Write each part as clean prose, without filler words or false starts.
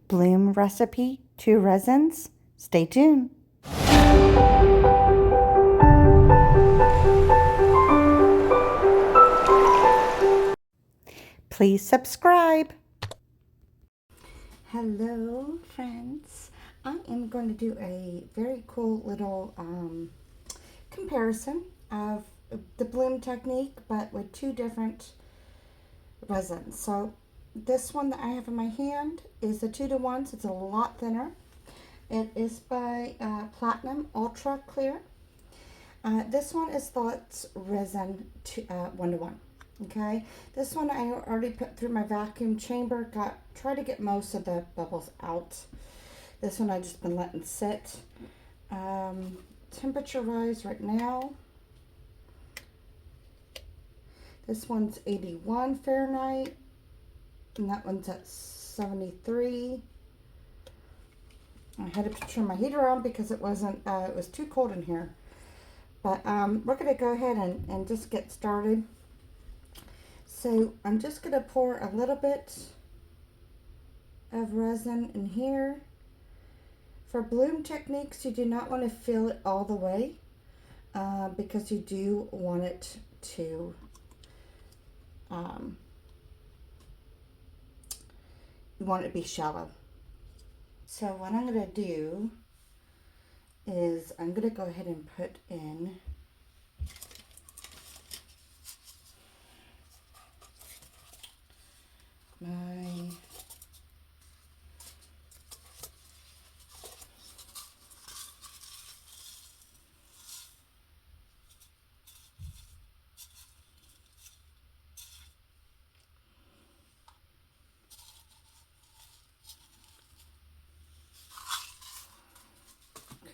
bloom recipe to resins? Stay tuned. Please subscribe. Hello, friends. I am going to do a very cool little comparison of the bloom technique, but with two different resins. So this one that I have in my hand is a 2-to-1, so it's a lot thinner. It is by Platinum Ultra Clear. This one is Thought's Resin 1-to-1. Okay, this one I already put through my vacuum chamber. Try to get most of the bubbles out. This one I just been letting sit. Temperature rise right now. This one's 81 Fahrenheit, and that one's at 73. I had to turn my heater on because it wasn't. It was too cold in here. But we're gonna go ahead and just get started. So I'm just gonna pour a little bit of resin in here. For bloom techniques, you do not want to fill it all the way because you do want it to you want it to be shallow. So what I'm gonna do is I'm gonna go ahead and put in my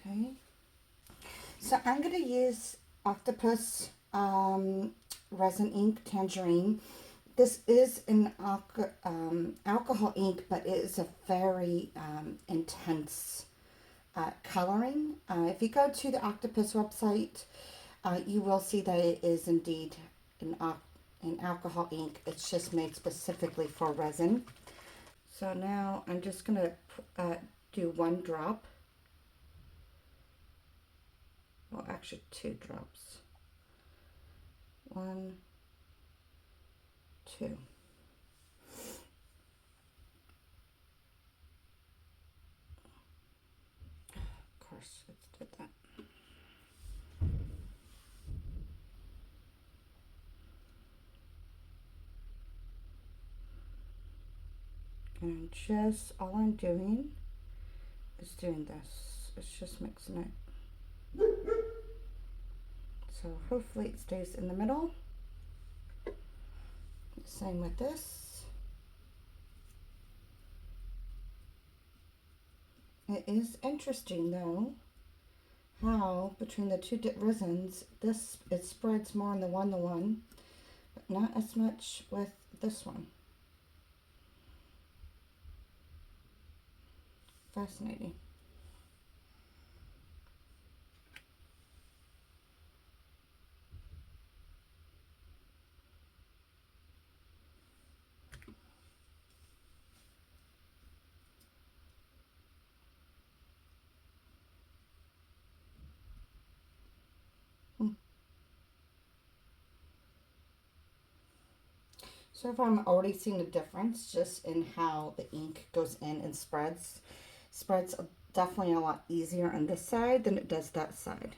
okay. So I'm gonna use Octopus resin ink Tangerine. This is an alcohol ink, but it is a very intense coloring. If you go to the Octopus website, you will see that it is indeed an alcohol ink. It's just made specifically for resin. So now I'm just going to do 1 drop. Well, actually 2 drops. 1, 2. Of course, let's do that. And just all I'm doing is doing this. It's just mixing it. So hopefully it stays in the middle. Same with this. It is interesting though how between the two resins it spreads more in the 1-to-1, but not as much with this one. Fascinating. So far I'm already seeing a difference just in how the ink goes in and spreads. Spreads definitely a lot easier on this side than it does that side.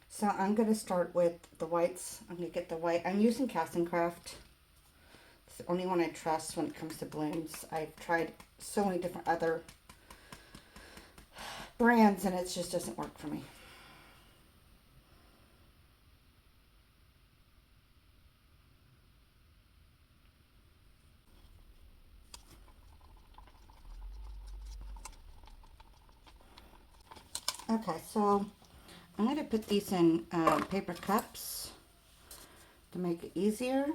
So I'm going to start with the whites. I'm going to get the white. I'm using Casting Craft. It's the only one I trust when it comes to blooms. I've tried so many different other brands and it just doesn't work for me. Okay, so I'm going to put these in paper cups to make it easier.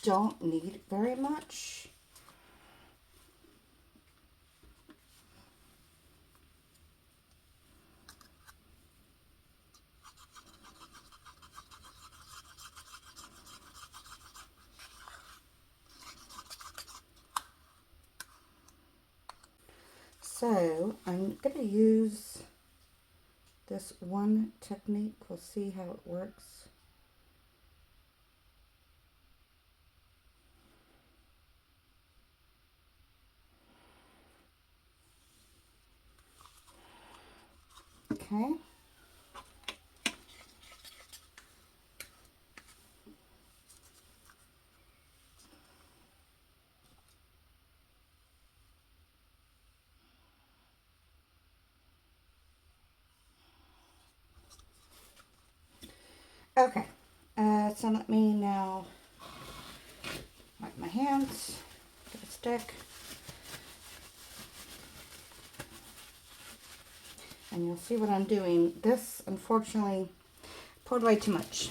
don't need very much. So I'm going to use this one technique. We'll see how it works. Okay. Okay. So let me now wipe my hands, get a stick, and you'll see what I'm doing. This, unfortunately, poured way too much.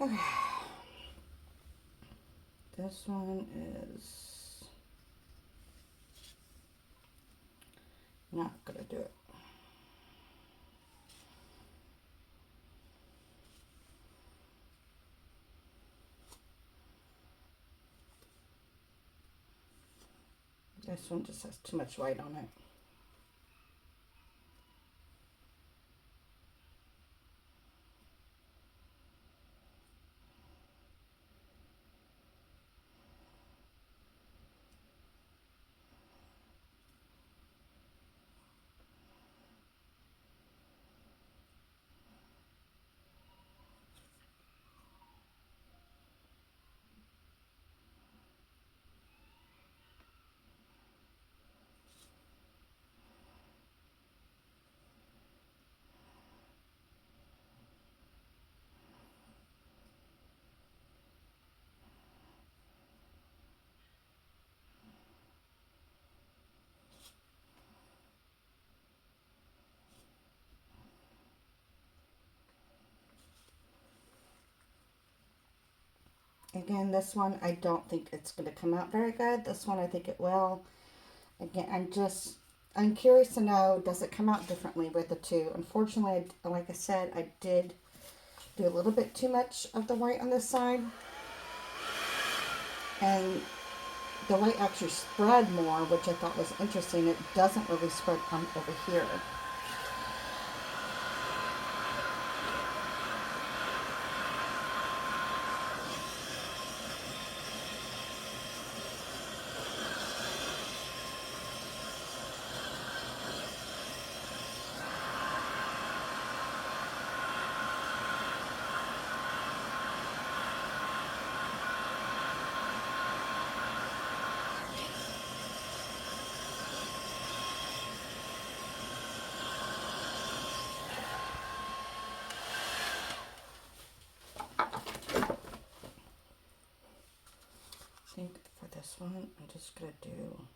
Okay. This one is not going to do it. This one just has too much white on it. Again, this one, I don't think it's going to come out very good. This one, I think it will. Again, I'm curious to know, does it come out differently with the two? Unfortunately, like I said, I did do a little bit too much of the white on this side. And the white actually spread more, which I thought was interesting. It doesn't really spread over here. for this one, I'm just going to do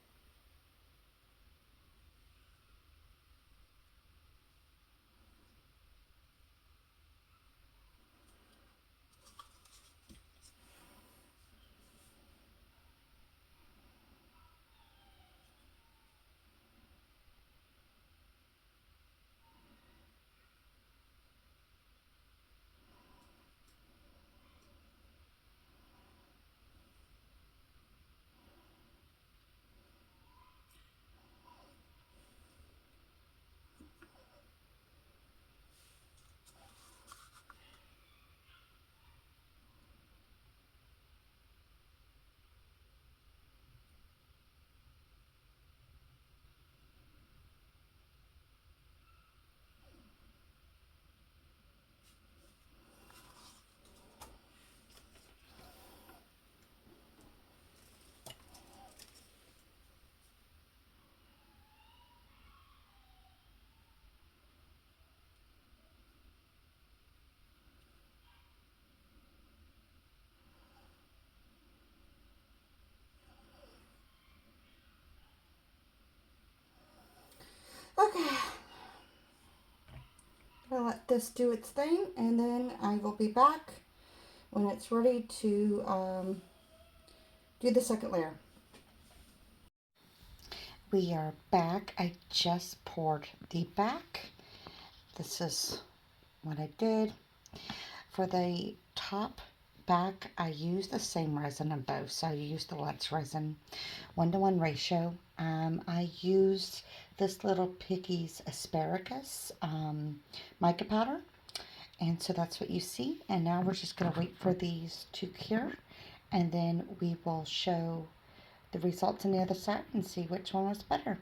okay. I'll let this do its thing, and then I will be back when it's ready to do the second layer. We are back. I just poured the back. This is what I did. For the top back, I used the same resin in both. So I used the Let's Resin 1-to-1 ratio. I used this little Piggy's asparagus mica powder. And so that's what you see. And now we're just going to wait for these to cure. And then we will show the results on the other side and see which one was better.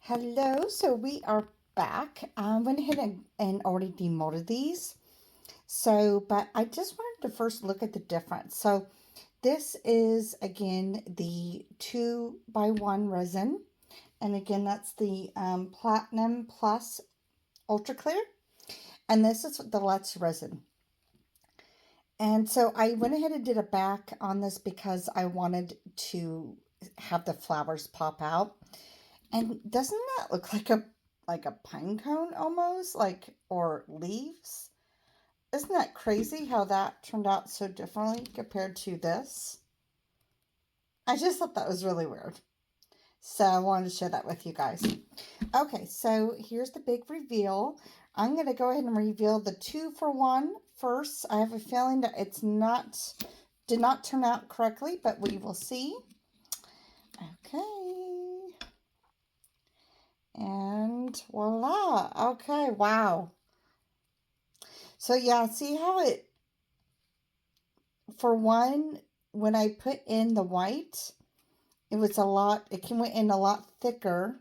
Hello, so we are back. I went ahead and already demolded these. So, but I just wanted to first look at the difference. So this is, again, the 2x1 resin. And again, that's the Platinum Plus Ultra Clear. And this is the Let's Resin. And so I went ahead and did a back on this because I wanted to have the flowers pop out. And doesn't that look like a pine cone almost, or leaves? Isn't that crazy how that turned out so differently compared to this? I just thought that was really weird. So I wanted to share that with you guys. Okay, so here's the big reveal. I'm going to go ahead and reveal the 2-for-1 first. I have a feeling that did not turn out correctly, but we will see. Okay. And voila. Okay, wow. So yeah, see how for one, when I put in the white, it went in a lot thicker.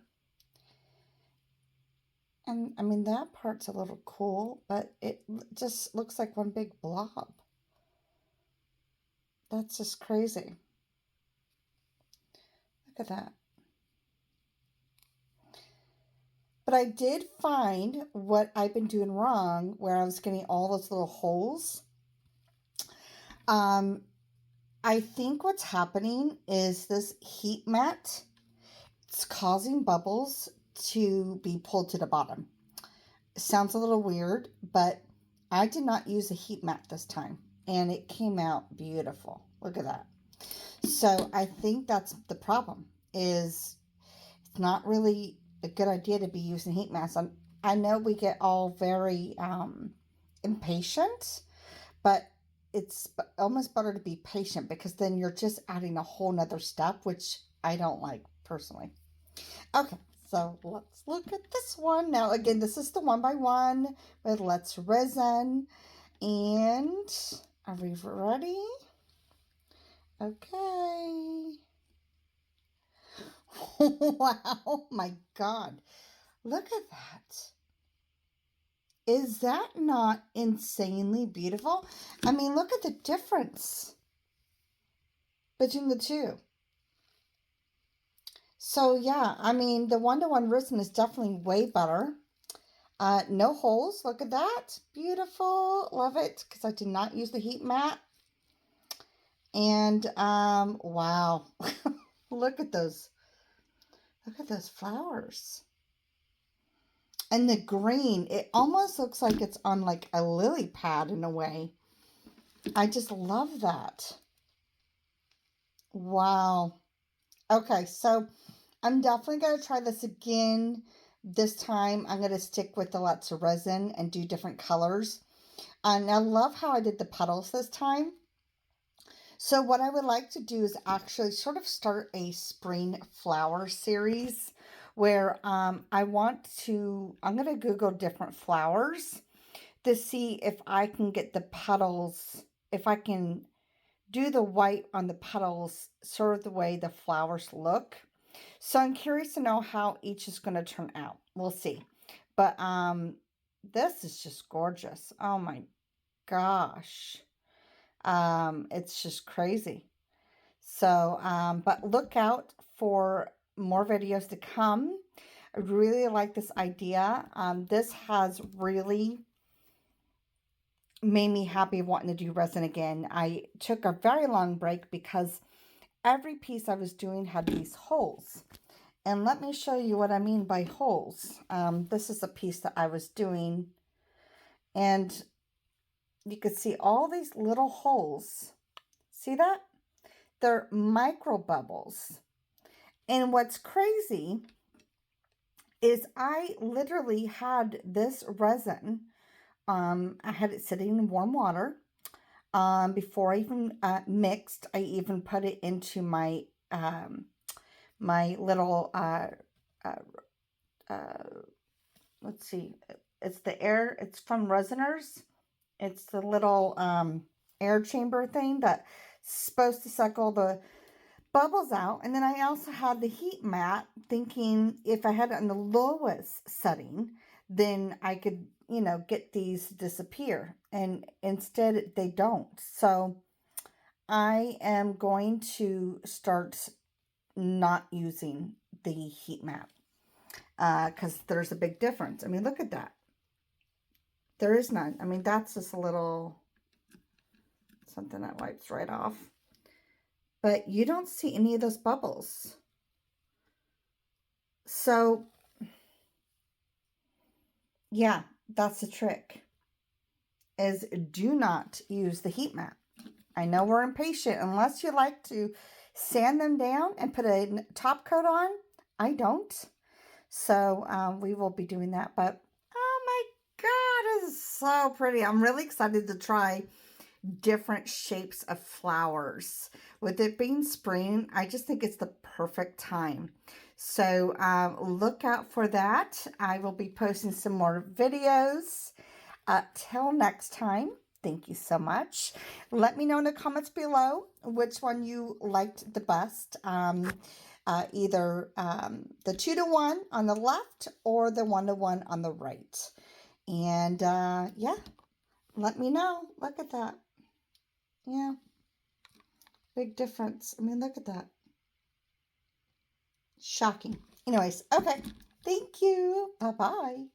And I mean, that part's a little cool, but it just looks like one big blob. That's just crazy. Look at that. But I did find what I've been doing wrong, where I was getting all those little holes. I think what's happening is this heat mat, it's causing bubbles to be pulled to the bottom. It sounds a little weird, but I did not use a heat mat this time, and it came out beautiful. Look at that. So I think that's the problem, is it's not really a good idea to be using heat mats. I know we get all very impatient, but it's almost better to be patient, because then you're just adding a whole nother step, which I don't like personally. Okay, so let's look at this one. Now, again, this is the 1x1 with Let's Resin. And are we ready? Okay. Wow, my God. Look at that. Is that not insanely beautiful? I mean, look at the difference between the two. So yeah, I mean, the 1-to-1 resin is definitely way better. No holes. Look at that. Beautiful. Love it, because I did not use the heat mat. And wow. Look at those. Look at those flowers. And the green, it almost looks like it's on like a lily pad in a way. I just love that. Wow. Okay, so I'm definitely going to try this again. This time I'm going to stick with the lots of resin and do different colors. And I love how I did the petals this time. So what I would like to do is actually sort of start a spring flower series where I'm going to Google different flowers to see if I can get the petals, if I can do the white on the petals sort of the way the flowers look. So I'm curious to know how each is going to turn out. We'll see. But this is just gorgeous. Oh my gosh. It's just crazy. So, but look out for more videos to come. I really like this idea. This has really made me happy wanting to do resin again. I took a very long break because every piece I was doing had these holes. And let me show you what I mean by holes. This is a piece that I was doing. And you could see all these little holes. See that? They're micro bubbles. And what's crazy is I literally had this resin. I had it sitting in warm water. Before I even mixed, I even put it into my my little uh, let's see, it's from Resiners. It's the little air chamber thing that's supposed to suck all the bubbles out. And then I also had the heat mat, thinking if I had it on the lowest setting, then I could, get these to disappear. And instead they don't. So I am going to start not using the heat mat because there's a big difference. I mean, look at that. There is none. I mean, that's just a little something that wipes right off. But you don't see any of those bubbles. So, yeah, that's the trick, is do not use the heat mat. I know we're impatient. Unless you like to sand them down and put a top coat on. I don't. So we will be doing that. But, oh my God, it's so pretty. I'm really excited to try different shapes of flowers. With it being spring, I just think it's the perfect time. So look out for that. I will be posting some more videos. Till next time, thank you so much. Let me know in the comments below which one you liked the best. Either the 2-to-1 on the left or the 1-to-1 on the right. And yeah, let me know. Look at that. Yeah, big difference. I mean, look at that. Shocking. Anyways, okay. Thank you. Bye-bye.